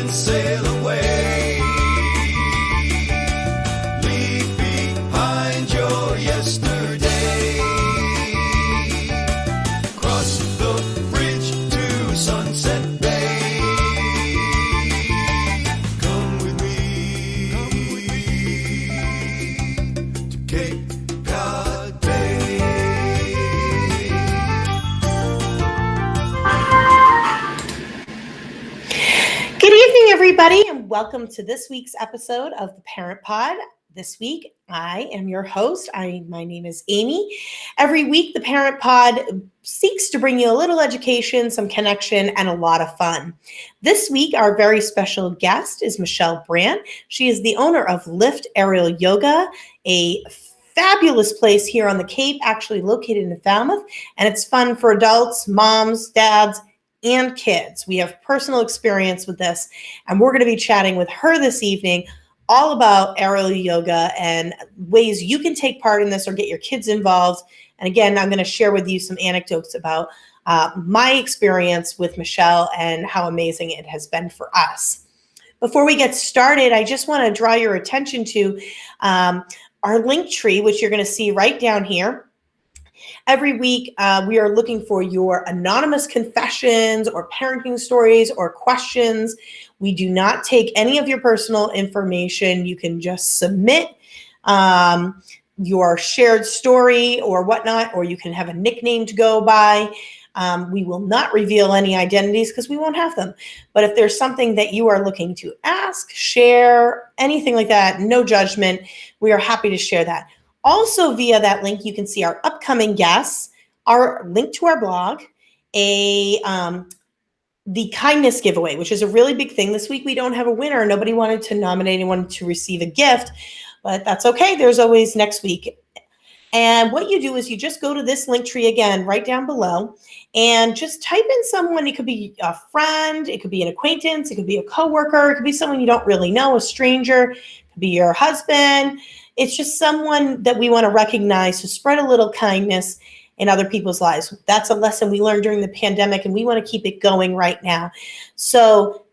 and sail away. Leave behind your yesterday. Cross the bridge to Sunset Bay. Come with me to Cape Cod Bay. Good evening, everybody, and welcome to this week's episode of the Parent Pod. This week, I am your host. My name is Amy. Every week, the Parent Pod seeks to bring you a little education, some connection, and a lot of fun. This week, our very special guest is Michele Brandt. She is the owner of Lift Aerial Yoga, a fabulous place here on the Cape, actually located in Falmouth, and it's fun for adults, moms, dads, and kids. We have personal experience with this, and we're going to be chatting with her this evening all about aerial yoga and ways you can take part in this or get your kids involved. And again, I'm going to share with you some anecdotes about my experience with Michele and how amazing it has been for us. Before we get started, I just want to draw your attention to our link tree, which you're going to see right down here. Every week, we are looking for your anonymous confessions or parenting stories or questions. We do not take any of your personal information. You can just submit your shared story or whatnot, or you can have a nickname to go by. We will not reveal any identities because we won't have them. But if there's something that you are looking to ask, share, anything like that, no judgment, we are happy to share that. Also, via that link, you can see our upcoming guests, our link to our blog, the kindness giveaway, which is a really big thing. This week, we don't have a winner. Nobody wanted to nominate anyone to receive a gift, but that's okay. There's always next week. And what you do is you just go to this link tree again, right down below, and just type in someone. It could be a friend, it could be an acquaintance, it could be a coworker, it could be someone you don't really know, a stranger, it could be your husband. It's just someone that we want to recognize to spread a little kindness in other people's lives. That's a lesson we learned during the pandemic, and we want to keep it going right now. So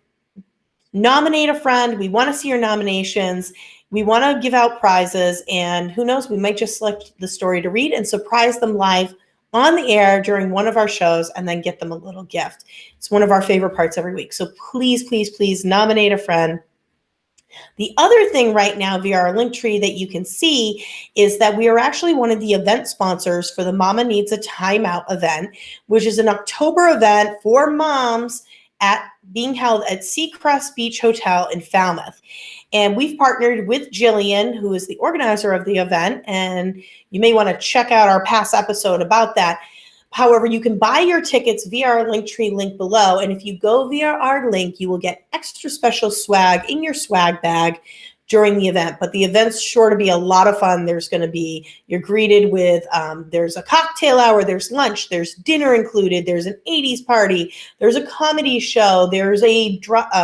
nominate a friend. We want to see your nominations. We want to give out prizes, and who knows, we might just select the story to read and surprise them live on the air during one of our shows and then get them a little gift. It's one of our favorite parts every week. So please, please, please nominate a friend. The other thing right now via our link tree that you can see is that we are actually one of the event sponsors for the Mama Needs a Timeout event, which is an October event for moms being held at Seacrest Beach Hotel in Falmouth. And we've partnered with Jillian, who is the organizer of the event, and you may want to check out our past episode about that. However, you can buy your tickets via our Linktree link below, and if you go via our link, you will get extra special swag in your swag bag during the event. But the event's sure to be a lot of fun. You're greeted with, there's a cocktail hour, there's lunch, there's dinner included, there's an 80s party, there's a comedy show, there's a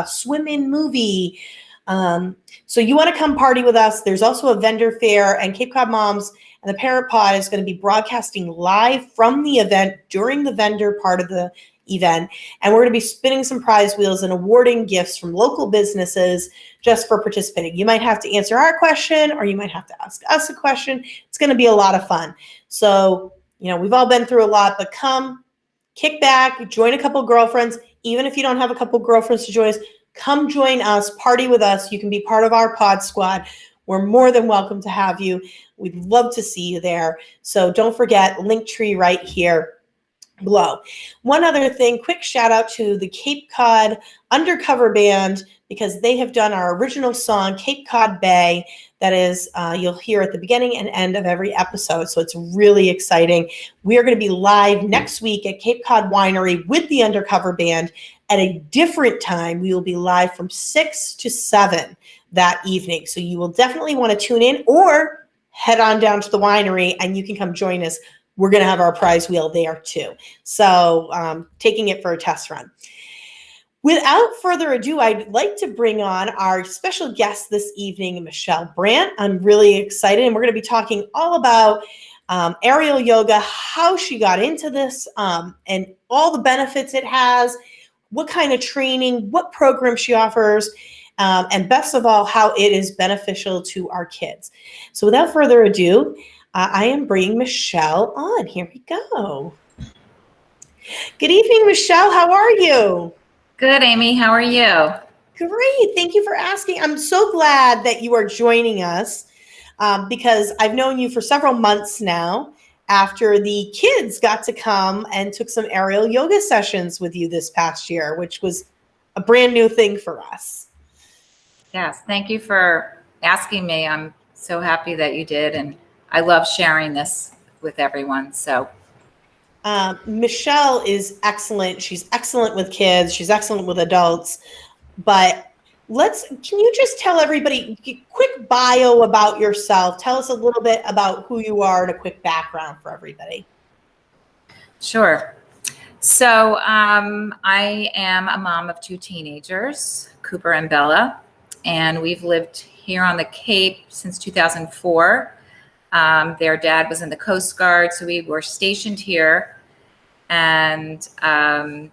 swim-in movie. So you want to come party with us. There's also a vendor fair, and Cape Cod Moms and the Parent Pod is going to be broadcasting live from the event during the vendor part of the event. And we're going to be spinning some prize wheels and awarding gifts from local businesses just for participating. You might have to answer our question, or you might have to ask us a question. It's going to be a lot of fun. So, we've all been through a lot, but come, kick back, join a couple girlfriends. Even if you don't have a couple girlfriends to join us, come join us, party with us. You can be part of our pod squad. We're more than welcome to have you. We'd love to see you there. So don't forget, Linktree right here below. One other thing, quick shout out to the Cape Cod Undercover Band, because they have done our original song, Cape Cod Bay, that is, you'll hear at the beginning and end of every episode. So it's really exciting. We are going to be live next week at Cape Cod Winery with the Undercover Band at a different time. We will be live from 6 to 7 that evening. So you will definitely want to tune in or head on down to the winery and you can come join us. We're going to have our prize wheel there too. So taking it for a test run. Without further ado, I'd like to bring on our special guest this evening, Michele Brandt. I'm really excited, and we're going to be talking all about aerial yoga, how she got into this, and all the benefits it has, what kind of training, what program she offers, and best of all, how it is beneficial to our kids. So without further ado, I am bringing Michele on. Here we go. Good evening, Michele. How are you? Good, Amy. How are you? Great. Thank you for asking. I'm so glad that you are joining us because I've known you for several months now after the kids got to come and took some aerial yoga sessions with you this past year, which was a brand new thing for us. Yes, thank you for asking me. I'm so happy that you did, and I love sharing this with everyone. So, Michele is excellent. She's excellent with kids. She's excellent with adults. But can you just tell everybody a quick bio about yourself? Tell us a little bit about who you are and a quick background for everybody. sure. So, I am a mom of 2 teenagers, Cooper and Bella, and we've lived here on the Cape since 2004. Their dad was in the Coast Guard, so we were stationed here, and I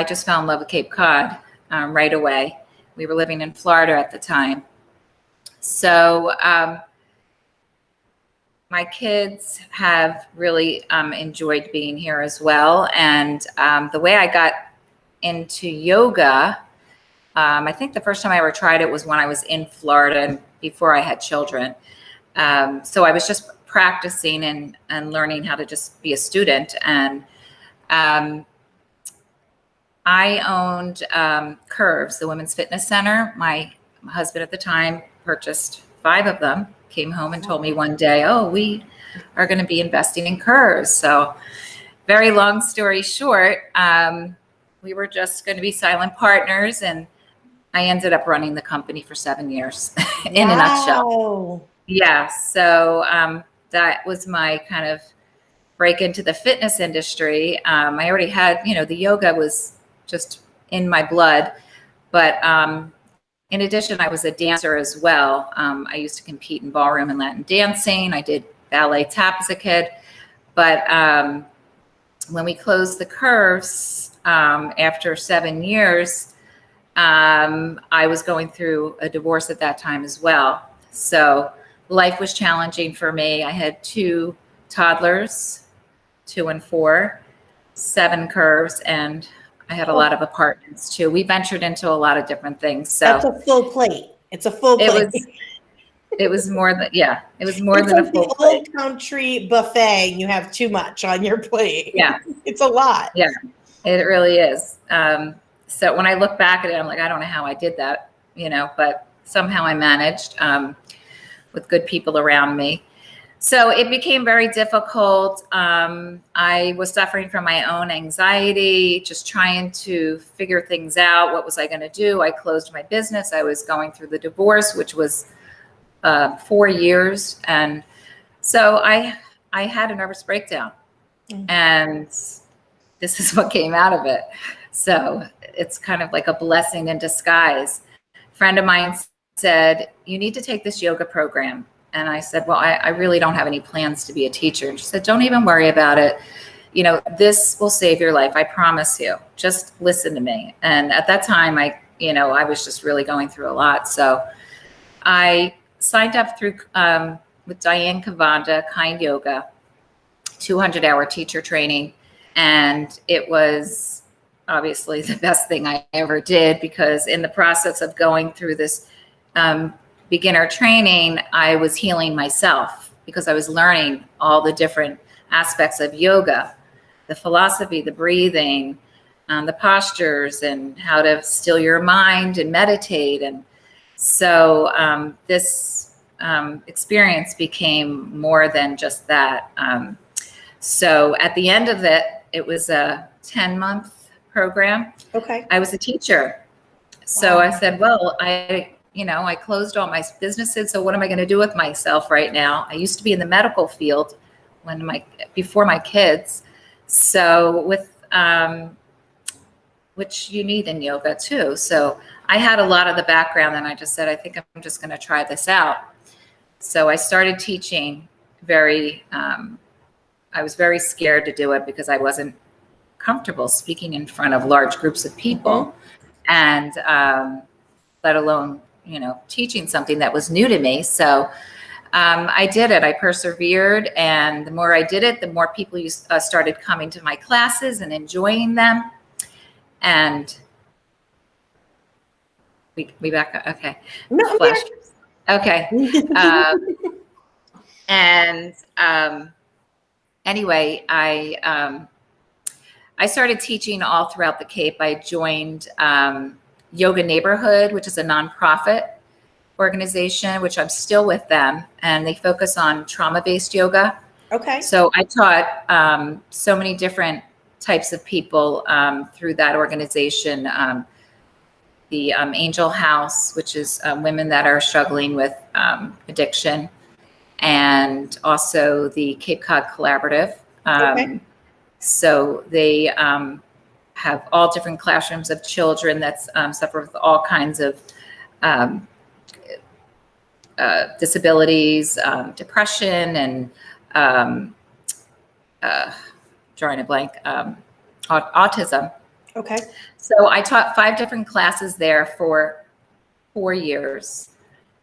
just fell in love with Cape Cod right away. We were living in Florida at the time. So my kids have really enjoyed being here as well. And the way I got into yoga, I think the first time I ever tried it was when I was in Florida and before I had children. So I was just practicing and learning how to just be a student. And I owned Curves, the Women's Fitness Center. My husband at the time purchased 5 of them, came home and told me one day, oh, we are going to be investing in Curves. So very long story short, we were just going to be silent partners, and I ended up running the company for 7 years in a nutshell. Yeah. So that was my kind of break into the fitness industry. I already had, the yoga was just in my blood. But in addition, I was a dancer as well. I used to compete in ballroom and Latin dancing. I did ballet tap as a kid. But when we closed the Curves after 7 years, I was going through a divorce at that time as well. So life was challenging for me. I had 2 toddlers, 2 and 4, 7 Curves, and I had a lot of apartments too. We ventured into a lot of different things. So that's a full plate. It's a full plate. It was more than, it was more than a full the plate. Old Country buffet. You have too much on your plate. Yeah. It's a lot. Yeah, it really is. So when I look back at it, I'm like, I don't know how I did that, but somehow I managed with good people around me. So it became very difficult. I was suffering from my own anxiety, just trying to figure things out. What was I going to do? I closed my business. I was going through the divorce, which was 4 years. And so I had a nervous breakdown. And this is what came out of it. So it's kind of like a blessing in disguise. A friend of mine said, you need to take this yoga program. And I said, well, I really don't have any plans to be a teacher. And she said, don't even worry about it. This will save your life. I promise you. Just listen to me. And at that time, I was just really going through a lot. So I signed up through with Diane Kavanda, Kind Yoga, 200-hour teacher training. And it was obviously the best thing I ever did, because in the process of going through this beginner training, I was healing myself, because I was learning all the different aspects of yoga, the philosophy, the breathing, the postures, and how to still your mind and meditate. And so this experience became more than just that. So at the end of it, it was a 10-month program. Okay. I was a teacher. So I said, well, I closed all my businesses. So what am I going to do with myself right now? I used to be in the medical field before my kids. So which you need in yoga too. So I had a lot of the background, and I just said, I think I'm just going to try this out. So I started teaching I was very scared to do it, because I wasn't comfortable speaking in front of large groups of people, and let alone, teaching something that was new to me. So I did it. I persevered, and the more I did it, the more people started coming to my classes and enjoying them. And we back up. Okay. No, Flash. Okay. Anyway, I started teaching all throughout the Cape. I joined Yoga Neighborhood, which is a nonprofit organization, which I'm still with them, and they focus on trauma-based yoga. Okay. So I taught so many different types of people through that organization. The Angel House, which is women that are struggling with addiction, and also the Cape Cod Collaborative. Okay. So they have all different classrooms of children that suffer with all kinds of disabilities, depression, and drawing a blank, autism. Okay. So I taught 5 different classes there for 4 years.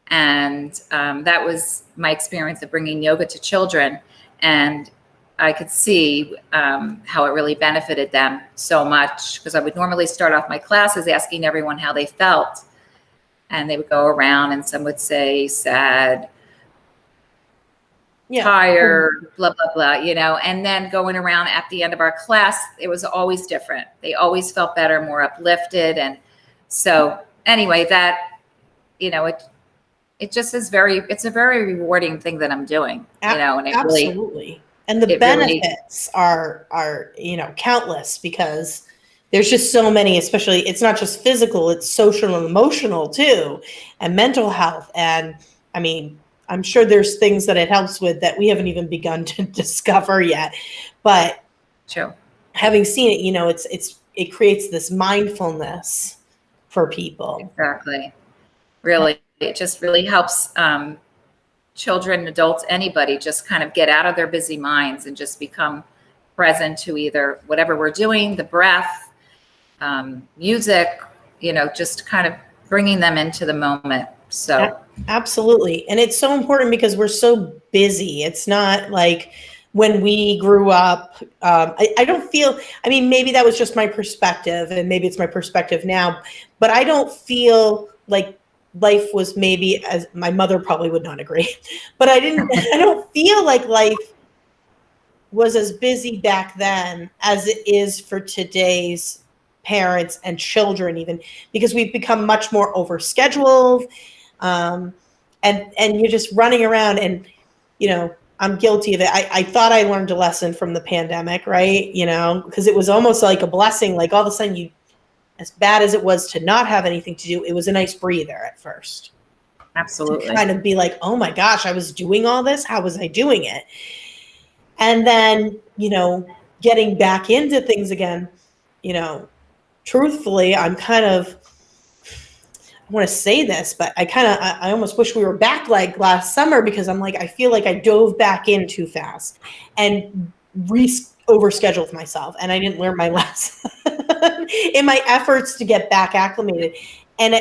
And that was my experience of bringing yoga to children. And I could see how it really benefited them so much, because I would normally start off my classes asking everyone how they felt. And they would go around, and some would say sad, tired, blah, blah, blah, and then going around at the end of our class, it was always different. They always felt better, more uplifted. And so anyway, that, it just is it's a very rewarding thing that I'm doing, and it absolutely. And the benefits are, countless, because there's just so many, especially, it's not just physical, it's social and emotional too, and mental health. And I mean, I'm sure there's things that it helps with that we haven't even begun to discover yet. But true. Having seen it, it creates this mindfulness for people. Exactly. Really, it just really helps children, adults, anybody just kind of get out of their busy minds and just become present to either whatever we're doing, the breath, music, just kind of bringing them into the moment. So absolutely. And it's so important because we're so busy. It's not like when we grew up. I don't feel, maybe that was just my perspective, and maybe it's my perspective now, but I don't feel like life was, maybe, as my mother probably would not agree, but I don't feel like life was as busy back then as it is for today's parents and children, even, because we've become much more overscheduled. And you're just running around, and, I'm guilty of it. I thought I learned a lesson from the pandemic, right? Because it was almost like a blessing. Like, all of a sudden, as bad as it was to not have anything to do, it was a nice breather at first. Absolutely. To kind of be like, oh my gosh, I was doing all this. How was I doing it? And then, getting back into things again, truthfully, I'm kind of, I want to say this, but I almost wish we were back like last summer, because I'm like, I feel like I dove back in too fast and overscheduled myself, and I didn't learn my lesson in my efforts to get back acclimated. And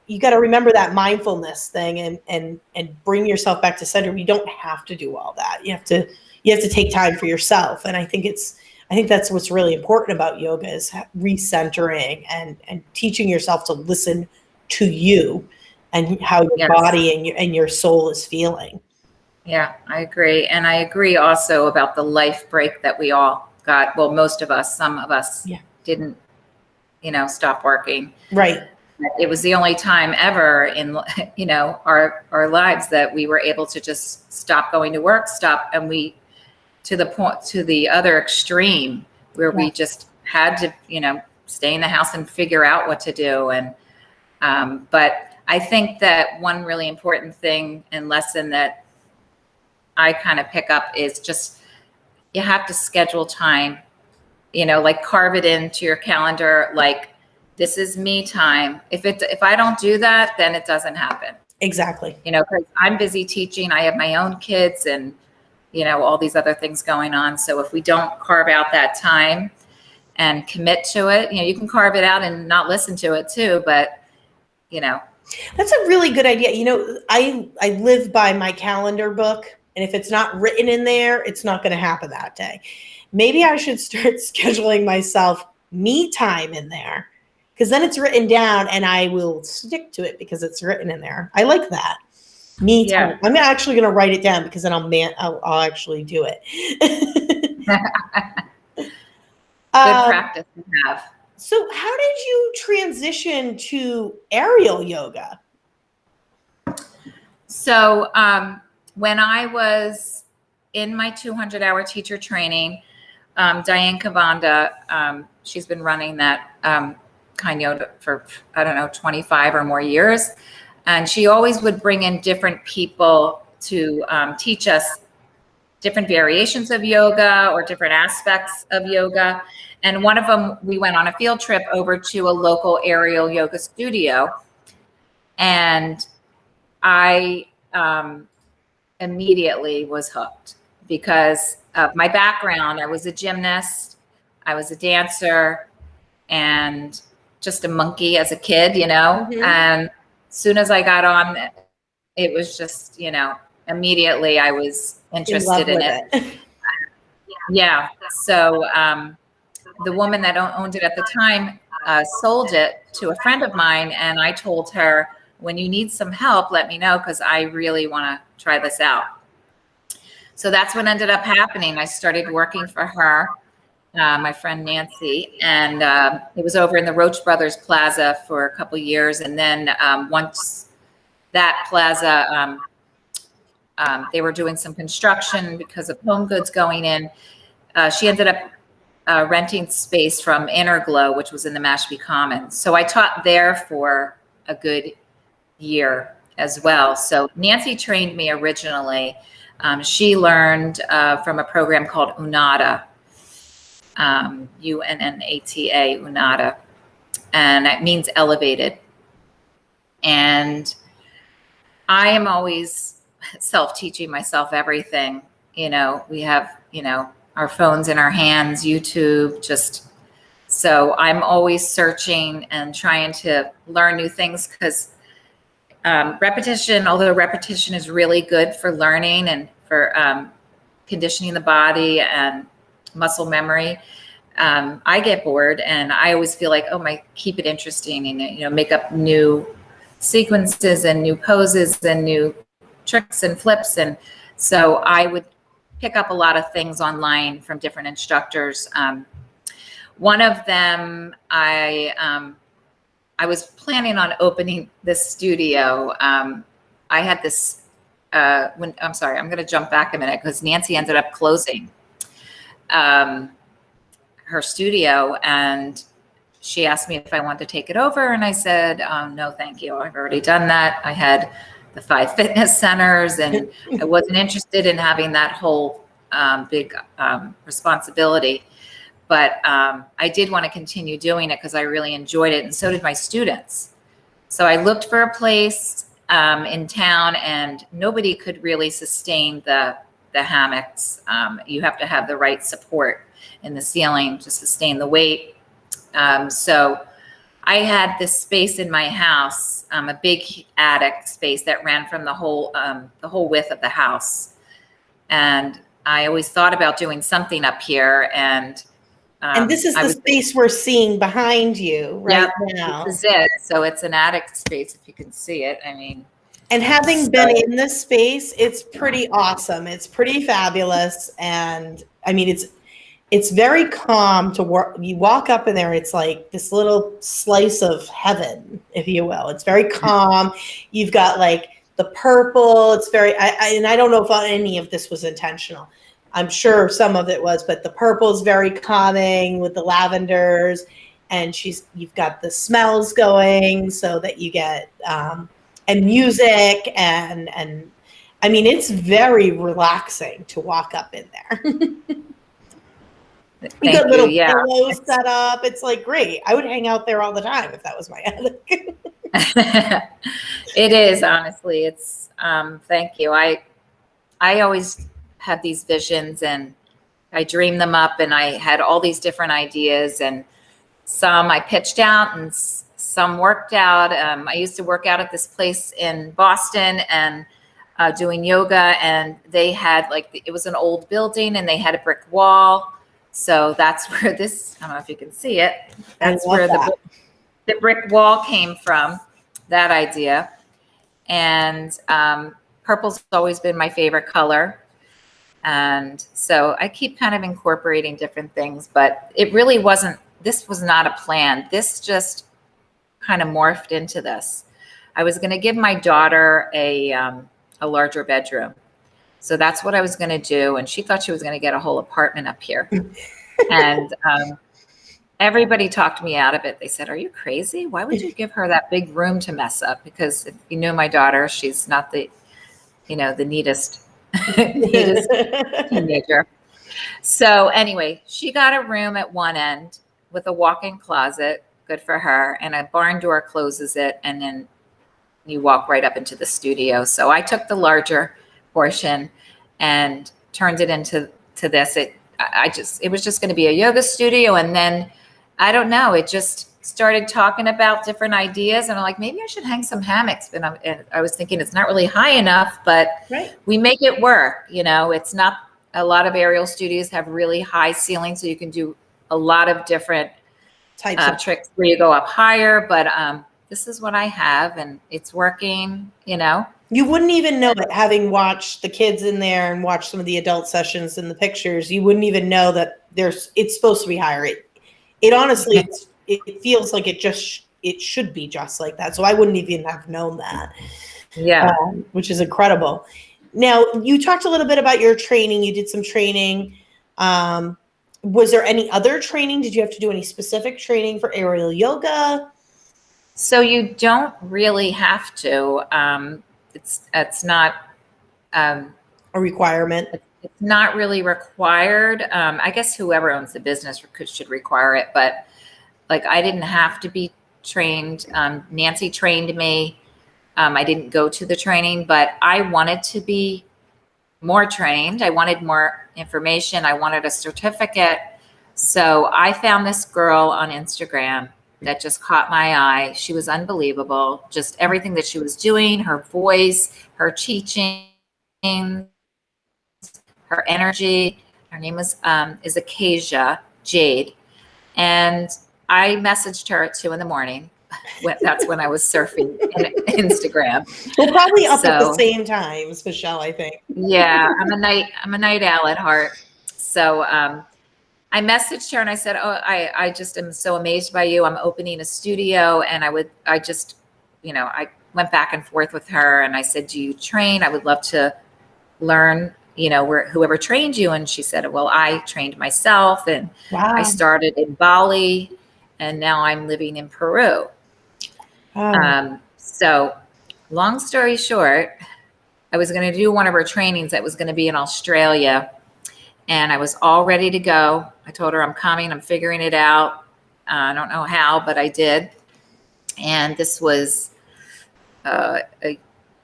you got to remember that mindfulness thing, and bring yourself back to center. You don't have to do all that. You have to take time for yourself. And I think that's what's really important about yoga, is recentering and teaching yourself to listen to you and how your body and your soul is feeling. Yeah, I agree. And I agree also about the life break that we all got. Well, most of us, some of us didn't, stop working. Right. It was the only time ever in, our lives that we were able to just stop going to work, and we, to the other extreme, where we just had to, stay in the house and figure out what to do. And, but I think that one really important thing and lesson that I kind of pick up is just, you have to schedule time, like carve it into your calendar. Like, this is me time. If I don't do that, then it doesn't happen. Exactly. Because I'm busy teaching. I have my own kids and, all these other things going on. So if we don't carve out that time and commit to it. You can carve it out and not listen to it too, but That's a really good idea. I live by my calendar book, and if it's not written in there, it's not going to happen that day. Maybe I should start scheduling myself me time in there, because then it's written down and I will stick to it because it's written in there. I like that. Me time. I'm actually going to write it down, because then I'll actually do it. Good practice to have. So how did you transition to aerial yoga? So when I was in my 200-hour teacher training, Diane Cavanda, she's been running that kind yoga for, 25 or more years. And she always would bring in different people to teach us different variations of yoga or different aspects of yoga. And one of them, we went on a field trip over to a local aerial yoga studio. And I immediately was hooked because of my background. I was a gymnast, I was a dancer, and just a monkey as a kid, Mm-hmm. And as soon as I got on, it was just, immediately I was interested in it. Yeah. So the woman that owned it at the time sold it to a friend of mine. And I told her, when you need some help, let me know, because I really want to try this out. So that's what ended up happening. I started working for her, my friend Nancy, and it was over in the Roach Brothers Plaza for a couple of years. And then once that plaza, they were doing some construction because of home goods going in. She ended up renting space from Inner Glow, which was in the Mashpee Commons. So I taught there for a good year as well. So Nancy trained me originally. She learned from a program called UNATA, UNNATA, UNATA, and it means elevated. And I am always self-teaching myself everything. We have, our phones in our hands, YouTube, so I'm always searching and trying to learn new things, because repetition, although repetition is really good for learning and for conditioning the body and muscle memory, I get bored, and I always feel like, keep it interesting, and make up new sequences and new poses and new tricks and flips. And so I would pick up a lot of things online from different instructors. One of them, I was planning on opening this studio. I had this, I'm going to jump back a minute, because Nancy ended up closing her studio, and she asked me if I wanted to take it over. And I said, no, thank you. I've already done that. I had the 5 fitness centers, and I wasn't interested in having that whole big responsibility. But I did want to continue doing it because I really enjoyed it, and so did my students. So I looked for a place in town, and nobody could really sustain the hammocks. You have to have the right support in the ceiling to sustain the weight. So I had this space in my house, a big attic space that ran from the whole width of the house. And I always thought about doing something up here. And this is the space we're seeing behind you right now. This is it. So it's an attic space, if you can see it. And having been in this space, it's pretty awesome. It's pretty fabulous. And it's very calm to work. You walk up in there, it's like this little slice of heaven, if you will. It's very calm. You've got like the purple. It's very, and I don't know if any of this was intentional. I'm sure some of it was, but the purple is very calming with the lavenders, and you've got the smells going so that you get, and music, and it's very relaxing to walk up in there. You got little pillows set up. It's like great. I would hang out there all the time if that was my attic. It is, honestly. It's thank you. I always have these visions, and I dreamed them up, and I had all these different ideas, and some I pitched out and some worked out. I used to work out at this place in Boston and doing yoga, and they had it was an old building and they had a brick wall. So that's where this, I don't know if you can see it. That's where the brick wall came from, that idea. And purple's always been my favorite color. And so I keep kind of incorporating different things, but it really wasn't, this was not a plan. This just kind of morphed into this. I was going to give my daughter a larger bedroom. So that's what I was going to do. And she thought she was going to get a whole apartment up here. And everybody talked me out of it. They said, "Are you crazy? Why would you give her that big room to mess up?" Because if you know my daughter, she's not the neatest, neatest teenager. So anyway, she got a room at one end with a walk-in closet, good for her, and a barn door closes it, and then you walk right up into the studio. So I took the larger portion and turned it into this. It was just going to be a yoga studio, and then I don't know, it just started talking about different ideas, and I'm like, maybe I should hang some hammocks. And I was thinking it's not really high enough, but we make it work. It's not, a lot of aerial studios have really high ceilings, so you can do a lot of different types of tricks where you go up higher. But this is what I have, and it's working. You wouldn't even know it, having watched the kids in there and watched some of the adult sessions and the pictures. You wouldn't even know that it's supposed to be higher. It honestly, it feels like it should be just like that. So I wouldn't even have known that. Yeah. Which is incredible. Now, you talked a little bit about your training. You did some training. Was there any other training? Did you have to do any specific training for aerial yoga? So you don't really have to. It's not a requirement. It's not really required. I guess whoever owns the business should require it, but I didn't have to be trained. Nancy trained me. I didn't go to the training, but I wanted to be more trained. I wanted more information. I wanted a certificate. So I found this girl on Instagram that just caught my eye. She was unbelievable. Just everything that she was doing, her voice, her teaching, her energy. Her name is Acacia Jade. And I messaged her at 2 a.m. That's when I was surfing Instagram. We're probably up at the same times, Michelle, I think. Yeah, I'm a night owl at heart. So I messaged her and I said, "Oh, I just am so amazed by you. I'm opening a studio." And I went back and forth with her, and I said, "Do you train? I would love to learn, whoever trained you." And she said, "Well, I trained myself, and I started in Bali, and now I'm living in Peru." So long story short, I was going to do one of her trainings that was going to be in Australia, and I was all ready to go. I told her, "I'm coming, I'm figuring it out." I don't know how, but I did. And this was a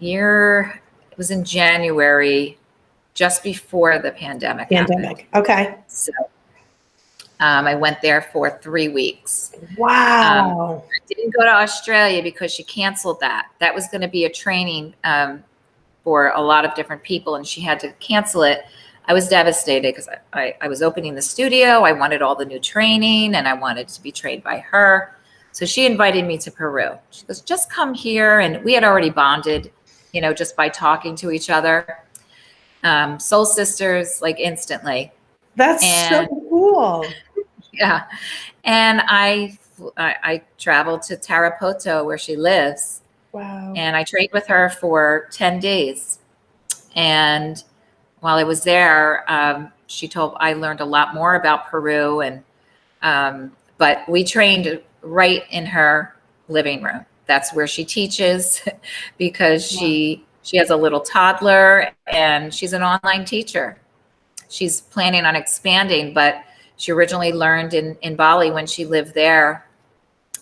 year, it was in January, just before the pandemic happened. Okay. So I went there for 3 weeks. Wow. I didn't go to Australia because she canceled that. That was going to be a training for a lot of different people, and she had to cancel it. I was devastated because I was opening the studio. I wanted all the new training, and I wanted to be trained by her. So she invited me to Peru. She goes, "Just come here." And we had already bonded, just by talking to each other. Soul sisters, instantly. That's so cool. Yeah. And I traveled to Tarapoto, where she lives. Wow. And I trained with her for 10 days. And while I was there, I learned a lot more about Peru. And but we trained right in her living room. That's where she teaches because she has a little toddler, and she's an online teacher. She's planning on expanding, but she originally learned in Bali when she lived there.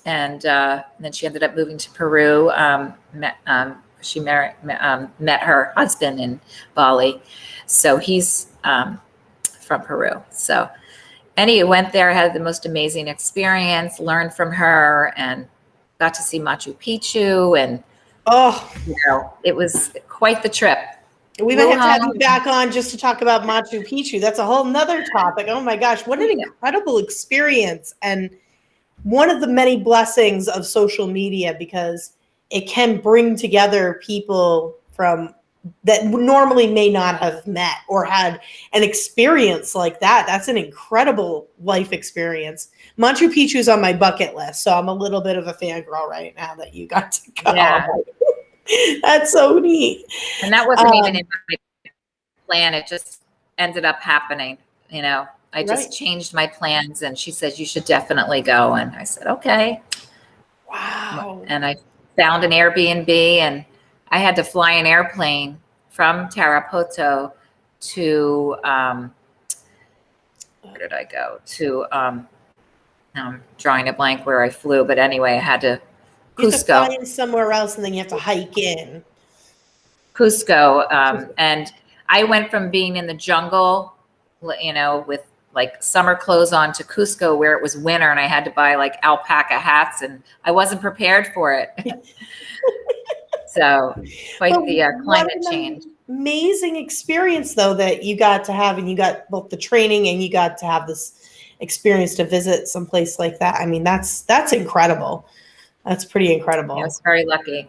And then she ended up moving to Peru. She met her husband in Bali. So he's from from Peru. So anyway, went there, had the most amazing experience, learned from her, and got to see Machu Picchu. And, Oh, it was quite the trip. we might have to have you back on just to talk about Machu Picchu. That's a whole nother topic. Oh my gosh, what an incredible experience. And one of the many blessings of social media, because it can bring together people from that normally may not have met or had an experience like that. That's an incredible life experience. Machu Picchu is on my bucket list, so I'm a little bit of a fangirl right now that you got to go. Yeah. That's so neat. And that wasn't even in my plan. It just ended up happening. I just changed my plans, and she said, you should definitely go. And I said, okay. Wow. And I found an Airbnb, and I had to fly an airplane from Tarapoto to, where did I go? To, I'm drawing a blank where I flew, but anyway, I had to Cusco. You have to fly in somewhere else, and then you have to hike in. Cusco. And I went from being in the jungle, with like summer clothes on, to Cusco where it was winter, and I had to buy like alpaca hats, and I wasn't prepared for it. So quite the climate change. Amazing experience though that you got to have, and you got both the training and you got to have this experience to visit someplace like that. I mean, that's incredible. That's pretty incredible. I was very lucky.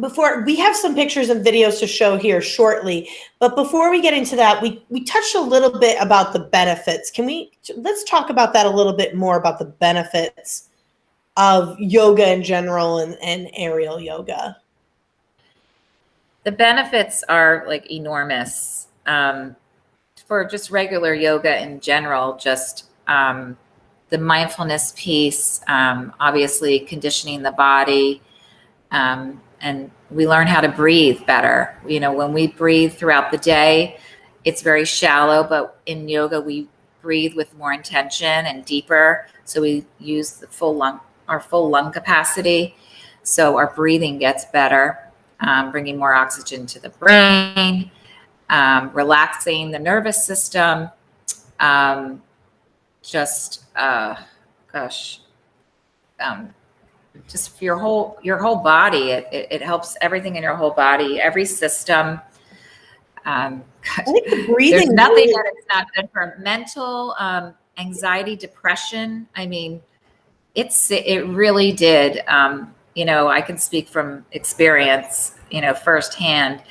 Before we have some pictures and videos to show here shortly, but before we get into that, we touched a little bit about the benefits. Let's talk about that a little bit more, about the benefits of yoga in general and aerial yoga. The benefits are like enormous for just regular yoga in general. Just the mindfulness piece, obviously conditioning the body. And we learn how to breathe better. When we breathe throughout the day, it's very shallow, but in yoga, we breathe with more intention and deeper. So we use the our full lung capacity. So our breathing gets better, bringing more oxygen to the brain, relaxing the nervous system. Just your whole body. It helps everything in your whole body, every system. I think the breathing. There's nothing that it's not good for. Mental anxiety, depression. I mean, it really did. I can speak from experience, firsthand,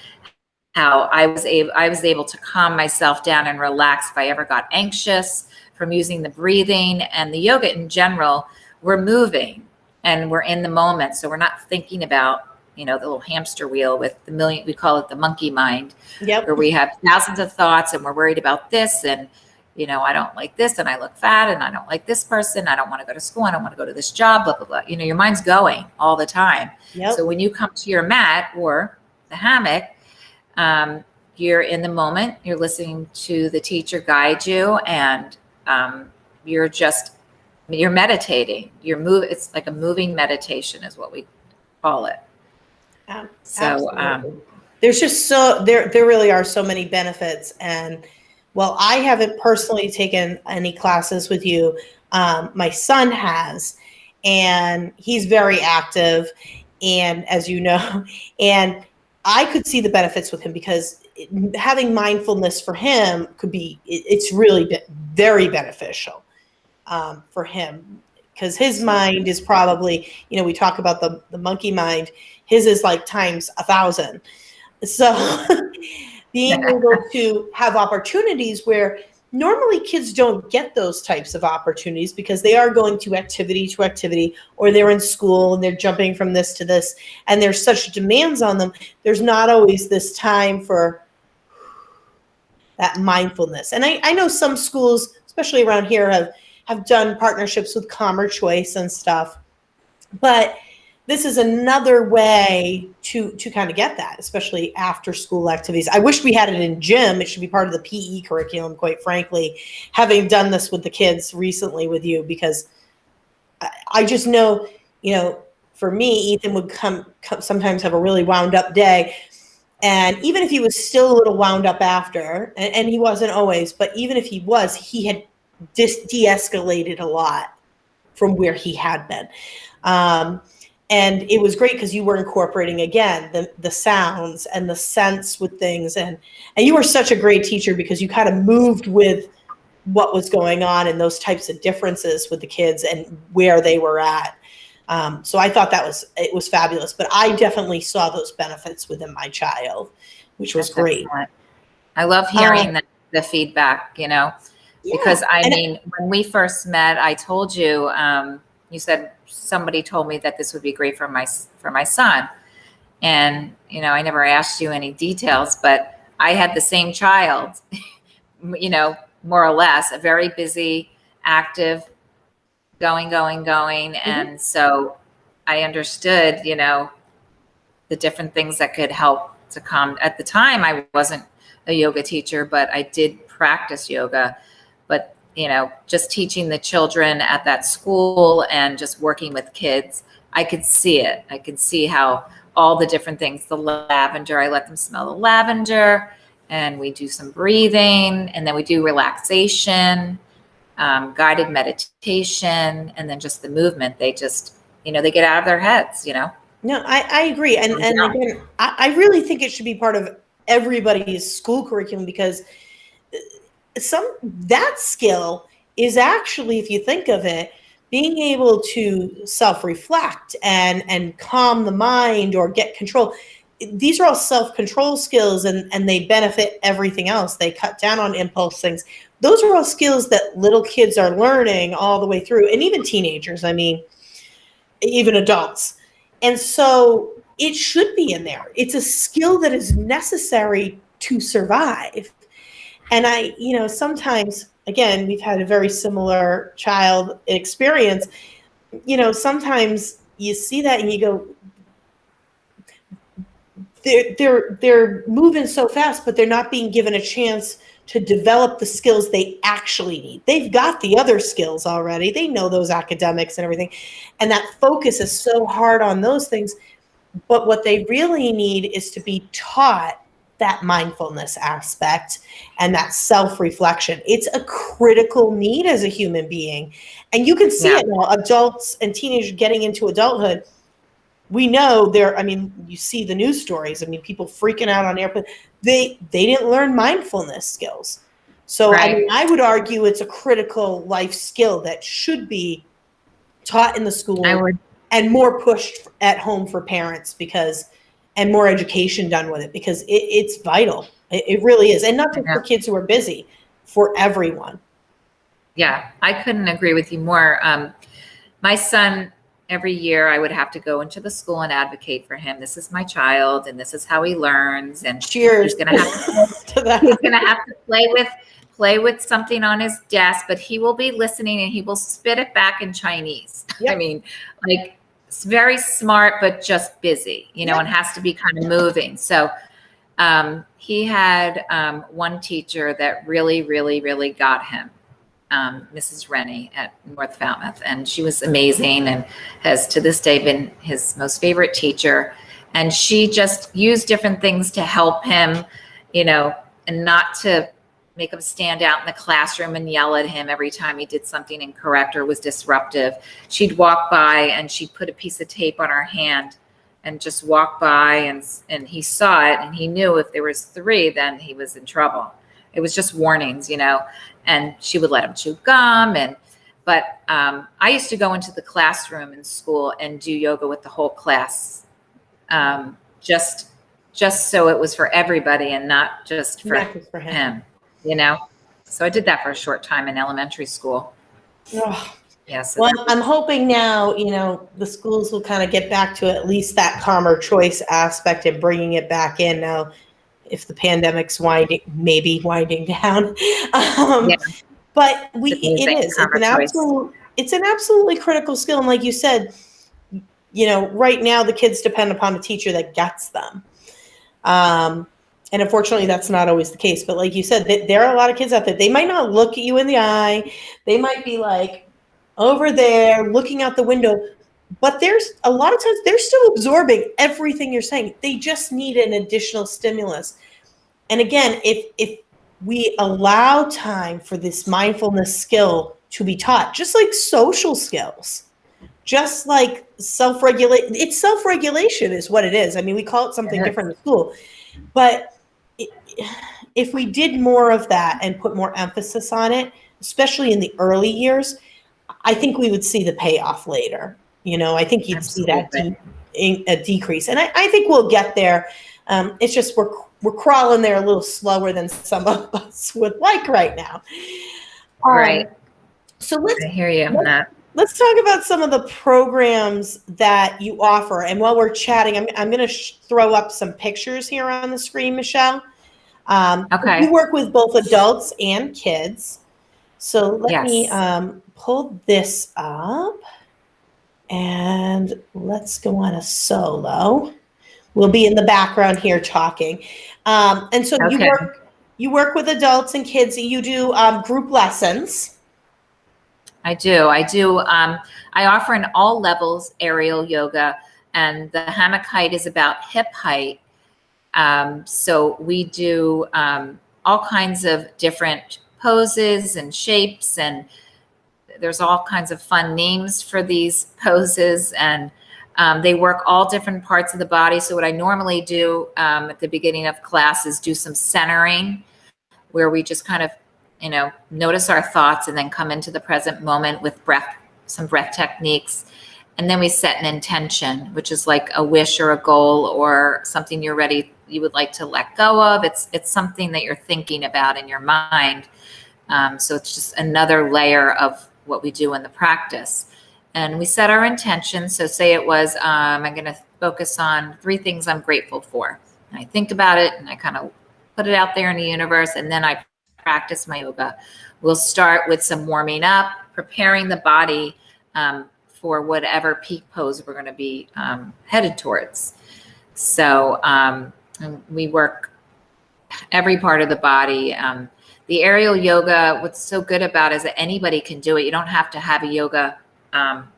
how I was able to calm myself down and relax if I ever got anxious from using the breathing and the yoga in general. We're moving and we're in the moment. So we're not thinking about, the little hamster wheel with we call it the monkey mind, where we have thousands of thoughts and we're worried about this. And, I don't like this and I look fat and I don't like this person. I don't want to go to school. I don't want to go to this job, blah, blah, blah. Your mind's going all the time. Yep. So when you come to your mat or the hammock, you're in the moment, you're listening to the teacher guide you, and you're meditating. It's like a moving meditation is what we call it. So there's just there really are so many benefits. And well, I haven't personally taken any classes with you. My son has, and he's very active, and as you know, and I could see the benefits with him, because having mindfulness for him it's really very beneficial for him, because his mind is probably, we talk about the monkey mind, his is like times 1,000. So being able to have opportunities where normally kids don't get those types of opportunities, because they are going to activity, or they're in school and they're jumping from this to this, and there's such demands on them. There's not always this time for that mindfulness. And I know some schools, especially around here, have done partnerships with Calmer Choice and stuff, but this is another way to kind of get that, especially after school activities. I wish we had it in gym. It should be part of the PE curriculum, quite frankly, having done this with the kids recently with you, because I just know, for me, Ethan would come sometimes have a really wound up day. And even if he was still a little wound up after, and he wasn't always, but even if he was, he had de-escalated a lot from where he had been. And it was great because you were incorporating, again, the sounds and the sense with things. And you were such a great teacher because you kind of moved with what was going on and those types of differences with the kids and where they were at. So I thought it was fabulous, but I definitely saw those benefits within my child, which was great. Excellent. I love hearing the feedback, because I mean, when we first met, I told you, you said somebody told me that this would be great for my son. And, I never asked you any details, but I had the same child, more or less, a very busy, active, going. Mm-hmm. And so I understood, the different things that could help to calm. At the time, I wasn't a yoga teacher, but I did practice yoga. But, just teaching the children at that school and just working with kids, I could see it. I could see how all the different things, the lavender, I let them smell the lavender, and we do some breathing, and then we do relaxation, guided meditation, and then just the movement. They just, they get out of their heads, No, I agree. And again, I really think it should be part of everybody's school curriculum because that skill is actually, if you think of it, being able to self-reflect and calm the mind or get control. These are all self-control skills and they benefit everything else. They cut down on impulse things. Those are all skills that little kids are learning all the way through, and even teenagers, even adults. And so it should be in there. It's a skill that is necessary to survive. And sometimes, again, we've had a very similar child experience. Sometimes you see that and you go, they're moving so fast, but they're not being given a chance to develop the skills they actually need. They've got the other skills already. They know those academics and everything. And that focus is so hard on those things. But what they really need is to be taught that mindfulness aspect and that self-reflection. It's a critical need as a human being. And you can see it now, adults and teenagers getting into adulthood. We know you see the news stories. People freaking out on airplanes. They didn't learn mindfulness skills. So right. I would argue it's a critical life skill that should be taught in the school and more pushed at home for parents and more education done with it because it's vital. It really is. And not just for kids who are busy, for everyone. Yeah, I couldn't agree with you more. My son, every year I would have to go into the school and advocate for him. This is my child and this is how he learns. And cheers. He's going to have to play with something on his desk, but he will be listening and he will spit it back in Chinese. Yep. It's very smart, but just busy, and has to be kind of moving. So he had one teacher that really, really, really got him, Mrs. Rennie at North Falmouth. And she was amazing and has to this day been his most favorite teacher. And she just used different things to help him, and not to make him stand out in the classroom and yell at him every time he did something incorrect or was disruptive. She'd walk by and she'd put a piece of tape on her hand and just walk by and he saw it and he knew if there was 3, then he was in trouble. It was just warnings, and she would let him chew gum. But I used to go into the classroom in school and do yoga with the whole class, just so it was for everybody and not just for him. So I did that for a short time in elementary school. Oh. Yeah. So well, I'm hoping now, the schools will kind of get back to at least that calmer choice aspect and bringing it back in now, if the pandemic's winding down. But it's an absolutely critical skill. And like you said, right now the kids depend upon a teacher that gets them. And unfortunately, that's not always the case. But like you said, there are a lot of kids out there. They might not look at you in the eye. They might be like over there looking out the window, but there's a lot of times they're still absorbing everything you're saying. They just need an additional stimulus. And again, if we allow time for this mindfulness skill to be taught, just like social skills, just like self-regulation is what it is. I mean, we call it something different in school, but if we did more of that and put more emphasis on it, especially in the early years, I think we would see the payoff later. I think you'd see that a decrease, and I think we'll get there. It's just we're crawling there a little slower than some of us would like right now. Right. So I hear you on that. Let's talk about some of the programs that you offer. And while we're chatting, I'm going to throw up some pictures here on the screen, Michele. Okay. You work with both adults and kids. So let me pull this up, and let's go on a solo. We'll be in the background here talking. And so you work with adults and kids. You do group lessons. I do. I offer in all levels aerial yoga, and the hammock height is about hip height. So we do all kinds of different poses and shapes, and there's all kinds of fun names for these poses, and they work all different parts of the body. So what I normally do at the beginning of class is do some centering, where we just kind of notice our thoughts and then come into the present moment with some breath techniques. And then we set an intention, which is like a wish or a goal or something you would like to let go of. It's something that you're thinking about in your mind. So it's just another layer of what we do in the practice. And we set our intention. So say it was, I'm going to focus on 3 things I'm grateful for. And I think about it and I kind of put it out there in the universe, and then I practice my yoga. We'll start with some warming up, preparing the body for whatever peak pose we're going to be headed towards. So we work every part of the body. The aerial yoga, what's so good about it is that anybody can do it. You don't have to have a yoga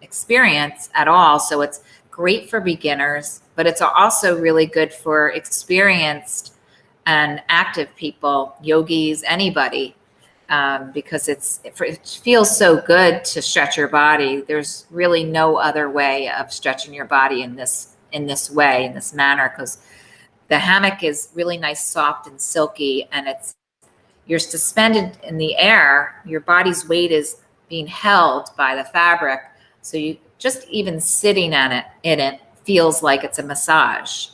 experience at all. So it's great for beginners, but it's also really good for experienced and active people, yogis, anybody, because it feels so good to stretch your body. There's really no other way of stretching your body in this way, in this manner, because the hammock is really nice, soft and silky, and you're suspended in the air. Your body's weight is being held by the fabric, so you just even sitting in it feels like it's a massage.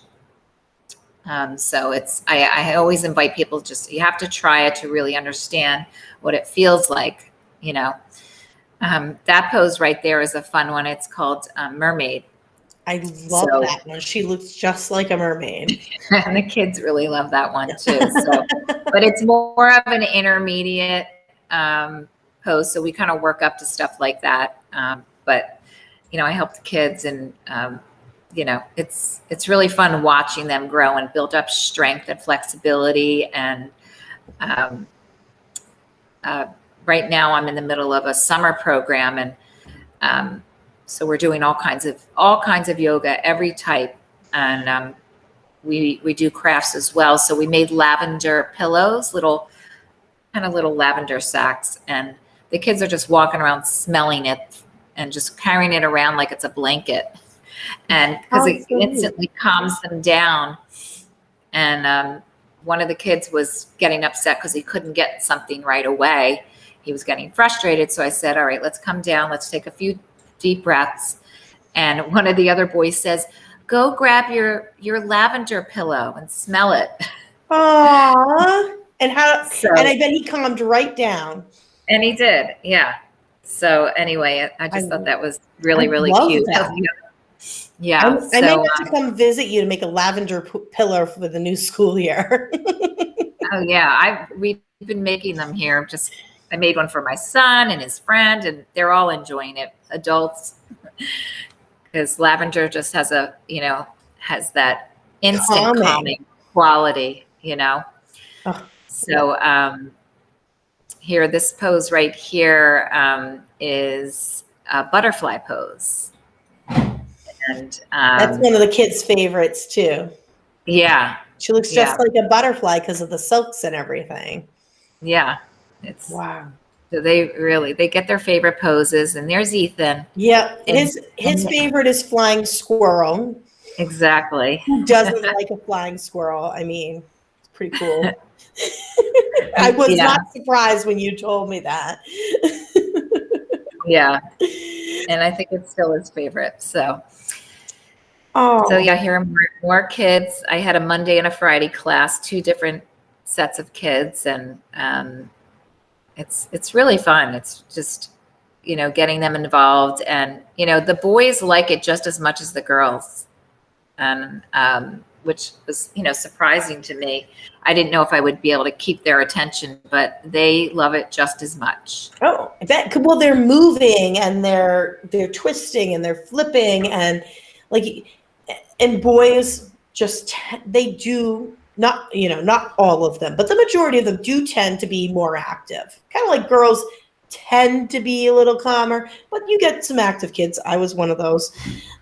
So I always invite people, you have to try it to really understand what it feels like, that pose right there is a fun one. It's called Mermaid. I love that one. She looks just like a mermaid. And the kids really love that one too. So, but it's more of an intermediate pose. So we kind of work up to stuff like that. But, I help the kids, and it's really fun watching them grow and build up strength and flexibility. And right now I'm in the middle of a summer program, and so we're doing all kinds of yoga, every type, and we do crafts as well. So we made lavender pillows, little lavender sacks, and the kids are just walking around smelling it and just carrying it around like it's a blanket. And because it instantly calms them down. And one of the kids was getting upset because he couldn't get something right away. He was getting frustrated. So I said, all right, let's come down. Let's take a few deep breaths. And one of the other boys says, go grab your lavender pillow and smell it. Aww. And I bet he calmed right down. And he did. Yeah. So anyway, I just thought that was really, really cute. That. Yeah. I may have to come visit you to make a lavender pillow for the new school year. Oh yeah. We've been making them here. I made one for my son and his friend, and they're all enjoying it. Adults, because lavender just has has that instant calming quality, Oh, so here, this pose right here is a butterfly pose. And That's one of the kids' favorites too. yeah, She looks yeah, just like a butterfly because of the silks and everything. yeah. It's Wow. so they get their favorite poses, and there's Ethan. Yeah, And, his favorite is flying squirrel. exactly. Who doesn't like a flying squirrel? I mean, it's pretty cool. I was Yeah, not surprised when you told me that. yeah. And I think it's still his favorite. So Oh, yeah, here are more kids. I had a Monday and a Friday class, 2 different sets of kids, and it's really fun. It's just, getting them involved, and the boys like it just as much as the girls, and which was surprising to me. I didn't know if I would be able to keep their attention, but they love it just as much. oh, I bet. Well, they're moving and they're twisting and they're flipping and like, and boys just they do not, not all of them, but the majority of them do tend to be more active. Kind of like girls tend to be a little calmer, but you get some active kids. I was one of those.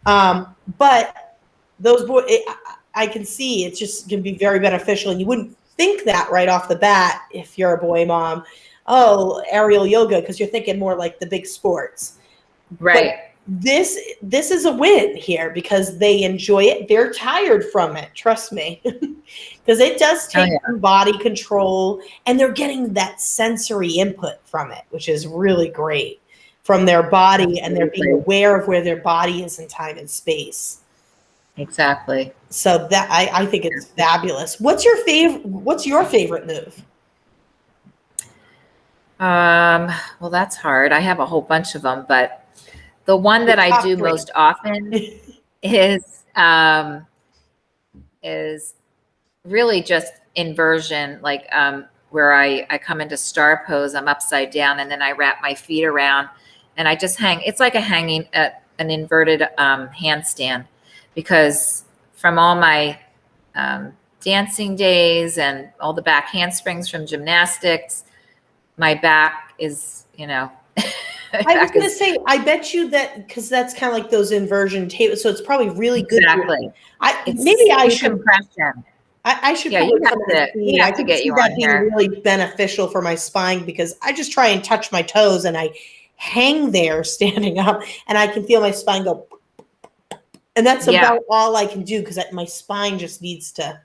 But those boys, I can see it's just going to be very beneficial. And you wouldn't think that right off the bat if you're a boy mom. Oh, aerial yoga, because you're thinking more like the big sports. Right. But this is a win here because they enjoy it. They're tired from it, trust me, because it does take some body control, and they're getting that sensory input from it, which is really great from their body, and they're being aware of where their body is in time and space. Exactly. So that I think it's fabulous. What's your favorite move? Well, that's hard. I have a whole bunch of them, but the one that I do most often is really just inversion, like where I come into star pose, I'm upside down, and then I wrap my feet around, and I just hang. It's like an inverted handstand, because from all my dancing days and all the back handsprings from gymnastics, my back is, I was going to say, I bet you that because that's kind of like those inversion tables, so it's probably really good. Exactly. Maybe I should compression. I should Yeah, probably you have to get you that on being here. really beneficial for my spine, because I just try and touch my toes and I hang there standing up, and I can feel my spine go, and that's about all I can do because my spine just needs to.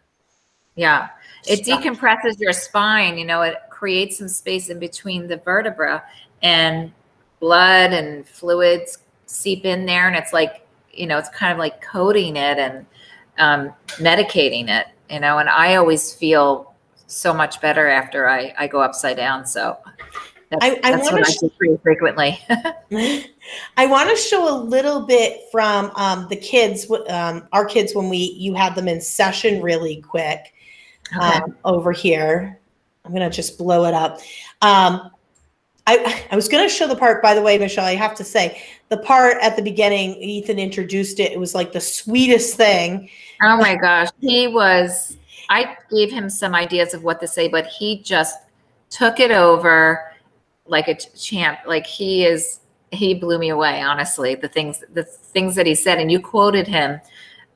Yeah, it stop. decompresses your spine. It creates some space in between the vertebra, and blood and fluids seep in there, and it's like, it's kind of like coating it and medicating it, and I always feel so much better after I go upside down. So that's what I do pretty frequently. I want to show a little bit from the kids, our kids, when you had them in session really quick. Okay. Over here. I'm going to just blow it up. I was going to show the part, by the way, Michelle, I have to say, the part at the beginning, Ethan introduced it. It was like the sweetest thing. Oh my gosh. I gave him some ideas of what to say, but he just took it over like a champ. Like he blew me away, honestly, the things that he said. And you quoted him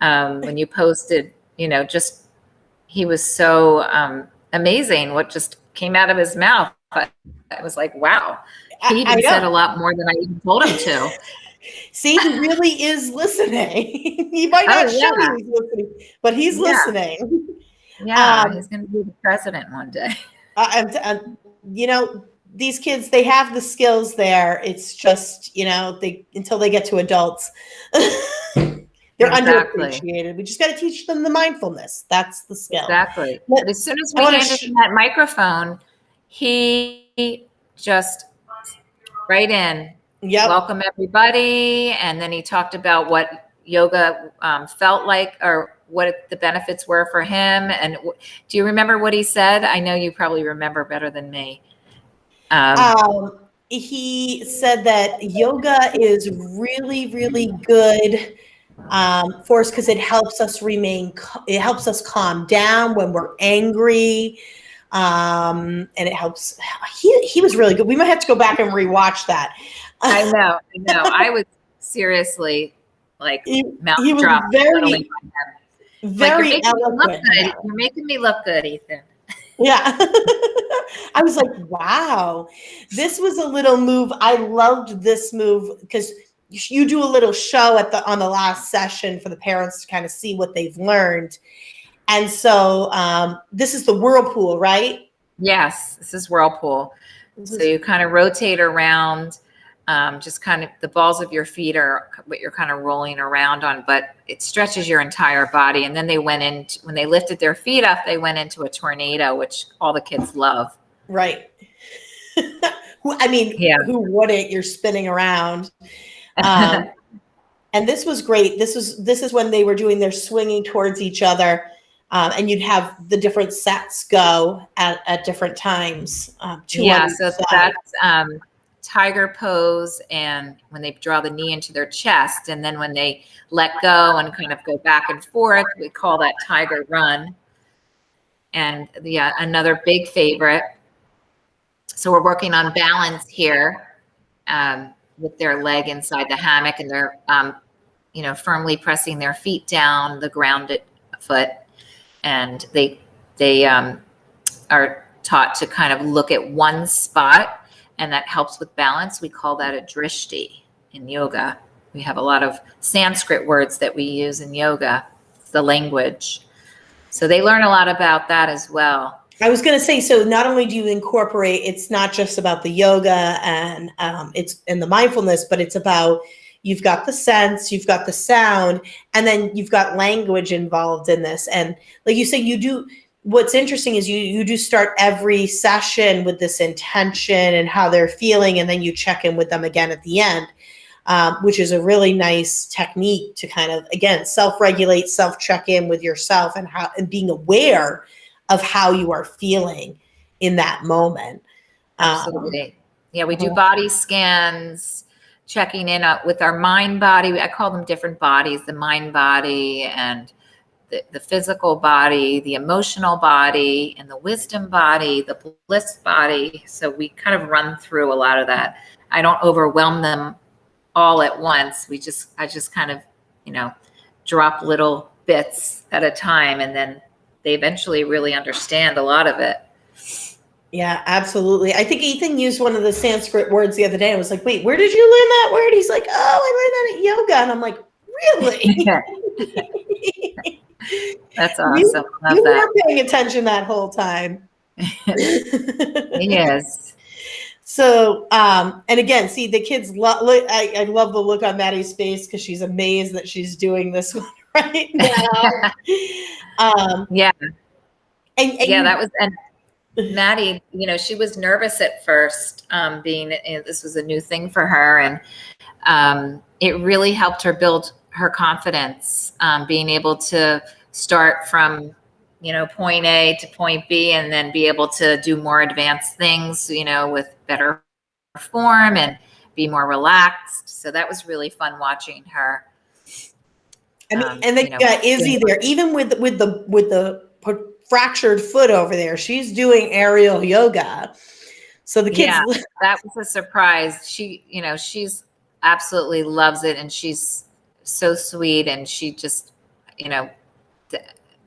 when you posted, he was so amazing what just came out of his mouth. I was like, wow. He even said a lot more than I even told him to. See, he really is listening. He might not show you he's listening, but he's listening. Yeah, he's going to be the president one day. These kids, they have the skills there. It's just, until they get to adults, they're underappreciated. We just got to teach them the mindfulness. That's the skill. Exactly. But as soon as we handed him that microphone, he just right in. Yep. Welcome everybody. And then he talked about what yoga felt like, or what the benefits were for him. And do you remember what he said? I know you probably remember better than me. He said that yoga is really, really good for us because it helps us calm down when we're angry. And it helps. He was really good. We might have to go back and rewatch that. I know. I was seriously like mouth he was drop. very, Like, very eloquent. you're making me look good, Ethan. Yeah. I was like, wow, this was a little move. I loved this move because you do a little show on the last session for the parents to kind of see what they've learned. And so this is the Whirlpool, right? Yes, this is Whirlpool. So you kind of rotate around, just kind of the balls of your feet are what you're kind of rolling around on, but it stretches your entire body. And then they went into, when they lifted their feet up, they went into a tornado, which all the kids love. Right. I mean, Yeah. who wouldn't? You're spinning around. And this was great. This is when they were doing their swinging towards each other. And you'd have the different sets go at different times. Yeah, so that's tiger pose, and when they draw the knee into their chest, and then when they let go and kind of go back and forth, we call that tiger run. And another big favorite. So we're working on balance here with their leg inside the hammock, and they're firmly pressing their feet down the grounded foot. And they are taught to kind of look at one spot, and that helps with balance. We call that a drishti in yoga. We have a lot of Sanskrit words that we use in yoga. It's the language. So they learn a lot about that as well. I was going to say, so not only do you incorporate, it's not just about the yoga and the mindfulness, but it's about, you've got the sense, you've got the sound, and then you've got language involved in this. And like you say, what's interesting is you do start every session with this intention and how they're feeling, and then you check in with them again at the end, which is a really nice technique to kind of, again, self-regulate, self-check in with yourself and being aware of how you are feeling in that moment. Absolutely. Yeah, we do body scans, checking in with our mind body. I call them different bodies, the mind body and the physical body, the emotional body, and the wisdom body, the bliss body. So we kind of run through a lot of that. I don't overwhelm them all at once. I just kind of, drop little bits at a time, and then they eventually really understand a lot of it. Yeah, absolutely. I think Ethan used one of the Sanskrit words the other day. I was like, wait, where did you learn that word? He's like, oh, I learned that at yoga. And I'm like, really? That's awesome. You were paying attention that whole time. Yes. So, and again, see, the kids I love the look on Maddie's face because she's amazed that she's doing this one right now. Yeah. And that was, and Maddie, she was nervous at first, this was a new thing for her. And it really helped her build her confidence, being able to start from, point A to point B, and then be able to do more advanced things, with better form and be more relaxed. So that was really fun watching her. I mean, and then Izzy there, even with the fractured foot over there, she's doing aerial yoga. So the kids, that was a surprise. She's absolutely loves it, and she's so sweet. And she just,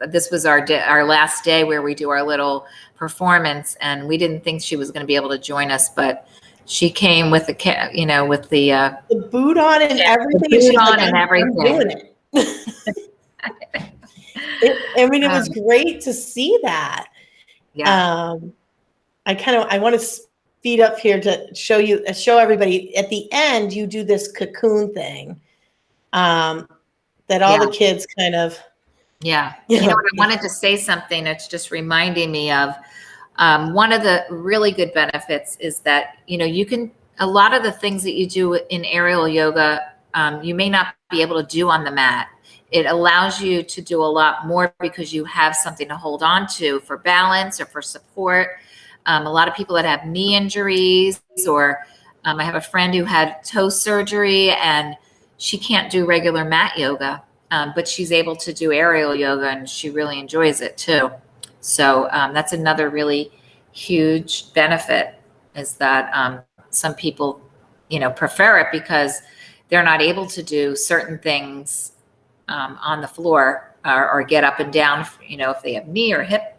this was our last day where we do our little performance, and we didn't think she was going to be able to join us, but she came with the boot on and everything. The boot on and everything. I'm doing it. It was great to see that. Yeah. I want to speed up here to show everybody at the end, you do this cocoon thing, that all the kids kind of. Yeah. I wanted to say something that's just reminding me of, one of the really good benefits is that, you can, a lot of the things that you do in aerial yoga, you may not be able to do on the mat. It allows you to do a lot more because you have something to hold on to for balance or for support. A lot of people that have knee injuries, or I have a friend who had toe surgery and she can't do regular mat yoga, but she's able to do aerial yoga and she really enjoys it too. So that's another really huge benefit, is that some people, prefer it because they're not able to do certain things on the floor or get up and down, if they have knee or hip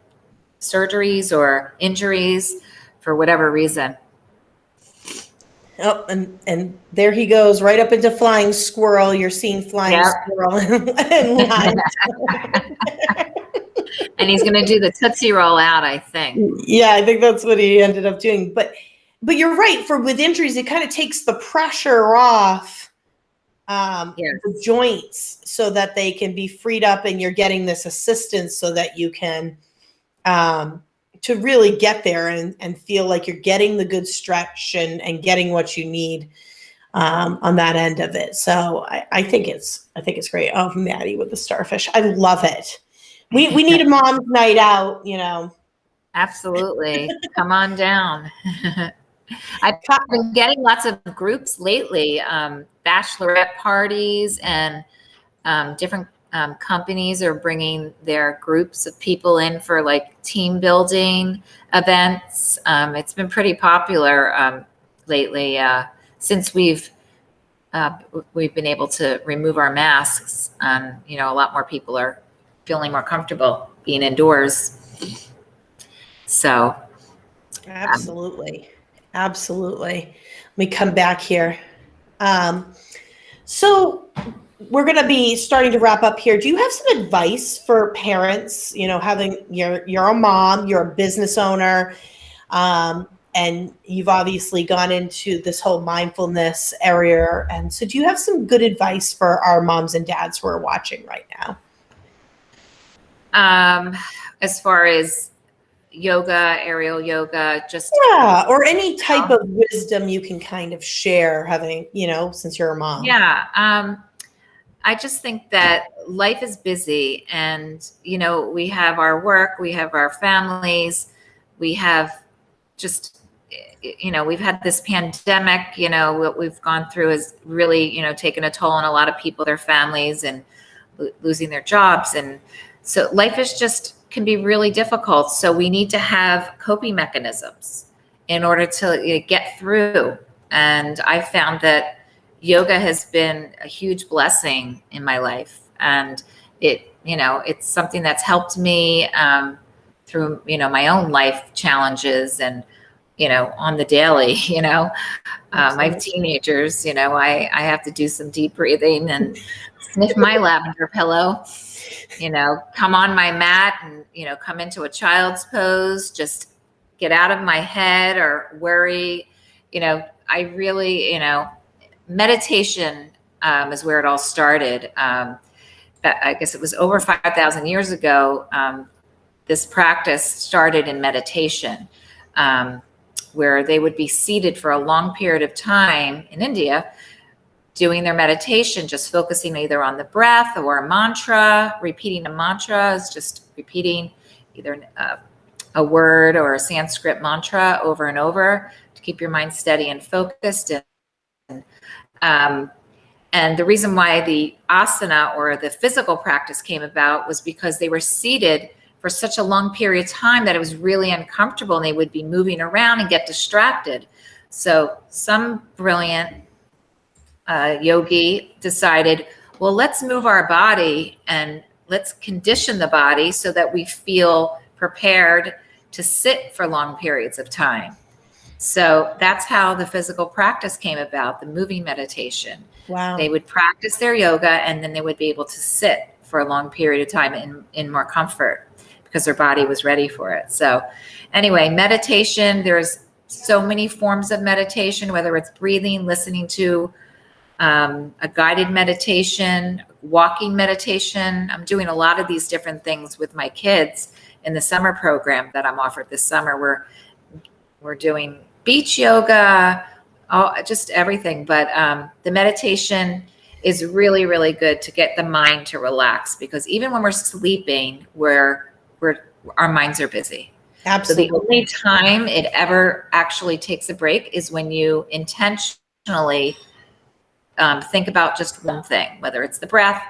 surgeries or injuries for whatever reason. Oh, and there he goes, right up into flying squirrel. You're seeing flying squirrel in line. And he's going to do the Tootsie Roll out, I think. Yeah, I think that's what he ended up doing. But you're right. With injuries, it kind of takes the pressure off the joints so that they can be freed up, and you're getting this assistance so that you can to really get there and feel like you're getting the good stretch and getting what you need on that end of it. So I think it's great. Oh, Maddie with the starfish. I love it. We need a mom's night out, Absolutely. Come on down. I've been getting lots of groups lately, bachelorette parties, and different companies are bringing their groups of people in for like team building events. It's been pretty popular lately since we've been able to remove our masks. A lot more people are feeling more comfortable being indoors. So absolutely. Let me come back here. So we're going to be starting to wrap up here. Do you have some advice for parents, having you're a mom, you're a business owner, and you've obviously gone into this whole mindfulness area. And so do you have some good advice for our moms and dads who are watching right now? As far as yoga, aerial yoga, or any type of wisdom you can kind of share, having, since you're a mom. I just think that life is busy, and we have our work, we have our families, we have just we've had this pandemic, what we've gone through has really taken a toll on a lot of people, their families, and losing their jobs, and so life is can be really difficult. So we need to have coping mechanisms in order to get through. And I found that yoga has been a huge blessing in my life. And it's something that's helped me through, my own life challenges and, on the daily, I have teenagers, I have to do some deep breathing and sniff my lavender pillow. Come on my mat and, come into a child's pose, just get out of my head or worry. I really, meditation is where it all started. I guess it was over 5,000 years ago. This practice started in meditation, where they would be seated for a long period of time in India, doing their meditation, just focusing either on the breath or a mantra. Repeating a mantra is just repeating either a word or a Sanskrit mantra over and over to keep your mind steady and focused. And the reason why the asana or the physical practice came about was because they were seated for such a long period of time that it was really uncomfortable, and they would be moving around and get distracted. So some brilliant yogi decided, well, let's move our body and let's condition the body so that we feel prepared to sit for long periods of time. So that's how the physical practice came about, the moving meditation. Wow. They would practice their yoga, and then they would be able to sit for a long period of time in more comfort because their body was ready for it. So anyway, meditation, there's so many forms of meditation, whether it's breathing, listening to a guided meditation, walking meditation. I'm doing a lot of these different things with my kids in the summer program that I'm offered this summer. We're doing beach yoga, just everything. But the meditation is really, really good to get the mind to relax, because even when we're sleeping, our minds are busy. Absolutely. So the only time it ever actually takes a break is when you intentionally think about just one thing, whether it's the breath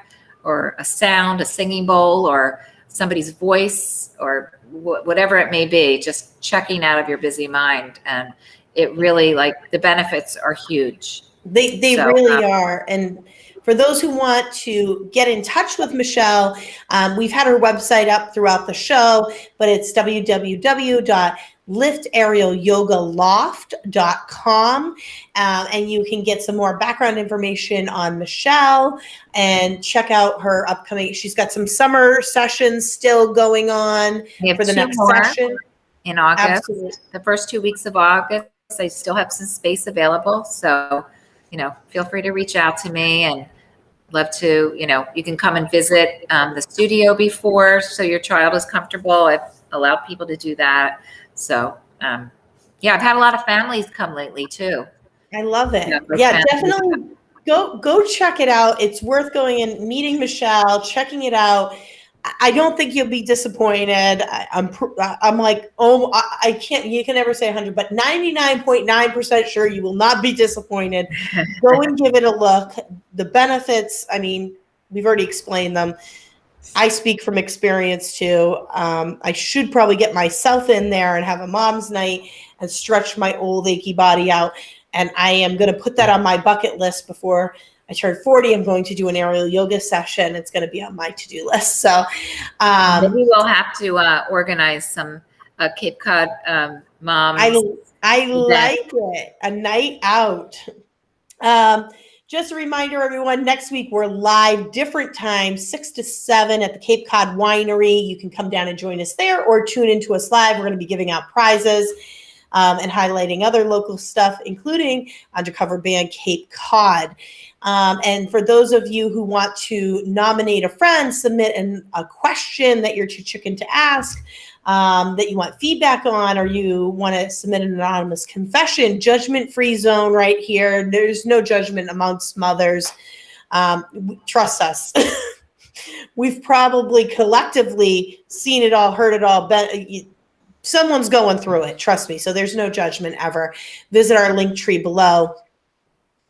or a sound, a singing bowl, or somebody's voice, or whatever it may be, just checking out of your busy mind. And it really, the benefits are huge. They So, really are. And for those who want to get in touch with Michele, we've had her website up throughout the show, but it's www.liftaerialyogaloft.com. And you can get some more background information on Michele and check out her upcoming. She's got some summer sessions still going on we have for the 2 next more session. in August. Absolutely. The first 2 weeks of August, I still have some space available. So, feel free to reach out to me, and love to, you can come and visit the studio before so your child is comfortable. I've allowed people to do that. So, yeah, I've had a lot of families come lately too. I love it. Yeah, Yeah, definitely go check it out. It's worth going and meeting Michele, checking it out. I don't think you'll be disappointed. I'm like, oh, I can't. You can never say 100, but 99.9% sure you will not be disappointed. Go and give it a look. The benefits, I mean, we've already explained them. I speak from experience too. I should probably get myself in there and have a mom's night and stretch my old achy body out. And I am going to put that on my bucket list before I turn 40. I'm going to do an aerial yoga session. It's going to be on my to-do list. So maybe we'll have to organize some Cape Cod moms. I like it. A night out. Just a reminder, everyone, next week we're live, different times, 6 to 7 at the Cape Cod Winery. You can come down and join us there or tune into us live. We're going to be giving out prizes and highlighting other local stuff, including Undercover Band Cape Cod. And for those of you who want to nominate a friend, submit a question that you're too chicken to ask, that you want feedback on, or you want to submit an anonymous confession, judgment-free zone right here. There's no judgment amongst mothers. Trust us. We've probably collectively seen it all, heard it all. Someone's going through it. Trust me. So there's no judgment ever. Visit our link tree below.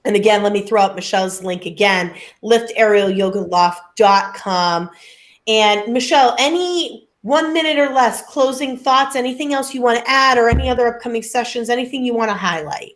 And again, let me throw out Michele's link again, liftaerialyogaloft.com. And Michele, any 1 minute or less closing thoughts, anything else you want to add, or any other upcoming sessions, anything you want to highlight?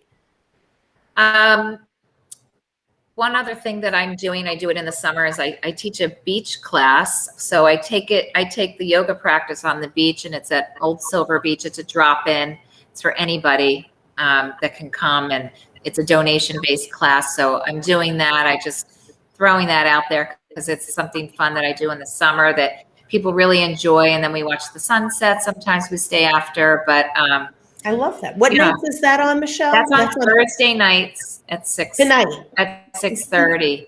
One other thing that I'm doing, I do it in the summer, is I teach a beach class. So I take the yoga practice on the beach, and it's at Old Silver Beach. It's a drop-in. It's for anybody that can come, and it's a donation-based class. So I'm doing that. I just throwing that out there because it's something fun that I do in the summer that people really enjoy. And then we watch the sunset. Sometimes we stay after, but I love that. What nights is that on, Michele? That's on Thursday nights at 6:30.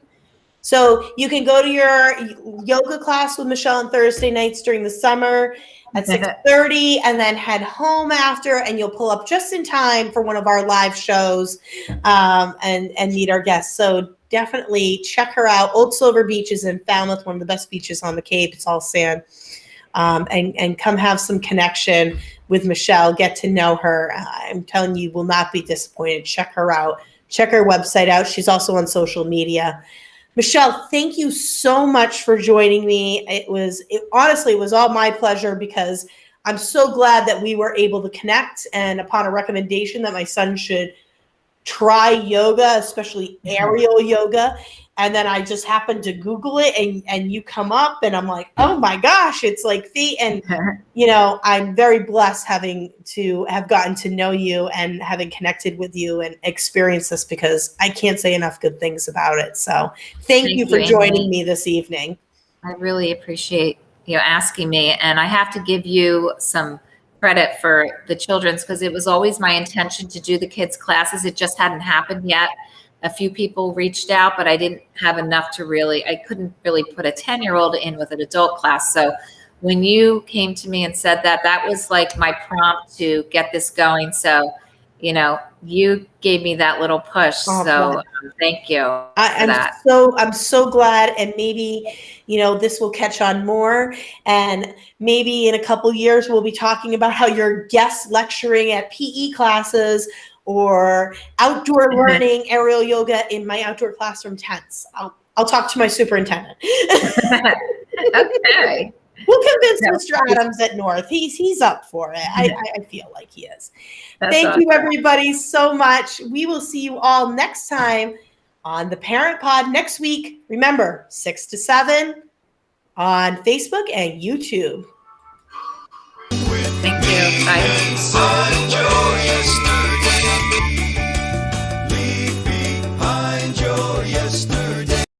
So you can go to your yoga class with Michele on Thursday nights during the summer at 6:30, and then head home after, and you'll pull up just in time for one of our live shows and meet our guests. So definitely check her out. Old Silver Beach is in Falmouth, one of the best beaches on the Cape. It's all sand. And come have some connection with Michele. Get to know her. I'm telling you, you will not be disappointed. Check her out. Check her website out. She's also on social media. Michele, thank you so much for joining me. Honestly, it was all my pleasure, because I'm so glad that we were able to connect, and upon a recommendation that my son should try yoga, especially aerial yoga. And then I just happened to Google it, and you come up, and I'm like, oh my gosh, it's like feet. And, I'm very blessed having to have gotten to know you and having connected with you and experienced this, because I can't say enough good things about it. So thank you for joining me this evening. I really appreciate you asking me. And I have to give you some credit for the children's, because it was always my intention to do the kids' classes. It just hadn't happened yet. A few people reached out, but I didn't have enough I couldn't really put a 10-year-old in with an adult class. So when you came to me and said that was like my prompt to get this going. So, you gave me that little push. So thank you for that. I'm so glad. And maybe, this will catch on more. And maybe in a couple years, we'll be talking about how you're guest lecturing at PE classes or outdoor learning aerial yoga in my outdoor classroom tents. I'll talk to my superintendent. Okay. We'll convince No. Mr. Adams at North. He's up for it. I feel like he is. That's Thank you, awesome. everybody, so much. We will see you all next time on the Parent Pod next week. Remember, 6 to 7 on Facebook and YouTube. Thank you. Bye. Son Joe.